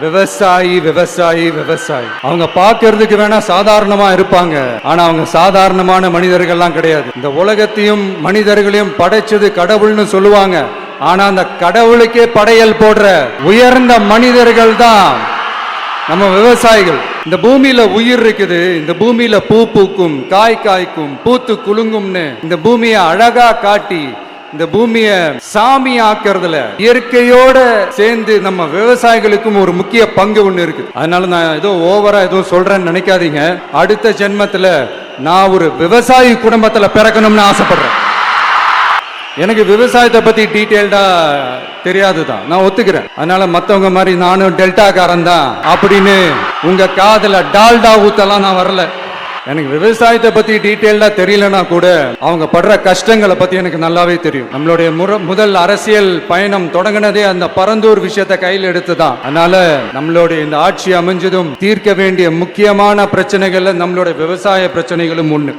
விவசாயி விவசாயி விவசாயி. அவங்க பார்க்கிறதுக்கு வேணா சாதாரணமா இருப்பாங்க, ஆனா அவங்க சாதாரணமான மனிதர்கள்லாம் கிடையாது. இந்த உலகத்தையும் மனிதர்களையும் படைச்சது கடவுள்னு சொல்லுவாங்க, ஆனா அந்த கடவுளுக்கே படையல் போடுற உயர்ந்த மனிதர்கள் தான் நம்ம விவசாயிகள். இந்த பூமியில உயிர் இருக்குது, இந்த பூமியில பூ பூக்கும், காய் காய்க்கும், பூத்து குலுங்கும்னு இந்த பூமியை அழகா காட்டி இந்த பூமியை சாமி ஆக்குறதுல இயற்கையோட சேர்ந்து நம்ம விவசாயிகளுக்கும் ஒரு முக்கிய பங்கு ஒண்ணு இருக்கு. அதனால நான் ஏதோ ஓவரா ஏதோ சொல்றேன்னு நினைக்காதீங்க. அடுத்த ஜென்மத்துல நான் ஒரு விவசாயி குடும்பத்துல பிறக்கணும்னு ஆசைப்படுறேன். எனக்கு விவசாயத்தை பத்தி டீட்டெயில்டா தெரியாதுதான், நான் ஒத்துக்கிறேன். அதனால மத்தவங்க மாதிரி நானும் டெல்டாக்காரன் தான் அப்படின்னு உங்க காதுல டால்டா ஊத்தலாம் நான் வரல. எனக்கு விவசாயத்தை பத்தி டீட்டெயில்டா தெரியலனா கூட அவங்க படுற கஷ்டங்களை பத்தி எனக்கு நல்லாவே தெரியும். நம்மளுடைய முதல் அரசியல் பயணம் தொடங்கினதே அந்த பரந்தூர் விஷயத்தை கையில் எடுத்துதான். அதனால நம்மளுடைய இந்த ஆட்சி அமைஞ்சதும் தீர்க்க வேண்டிய முக்கியமான பிரச்சனைகள்ல நம்மளுடைய விவசாய பிரச்சனைகளும் ஒண்ணு.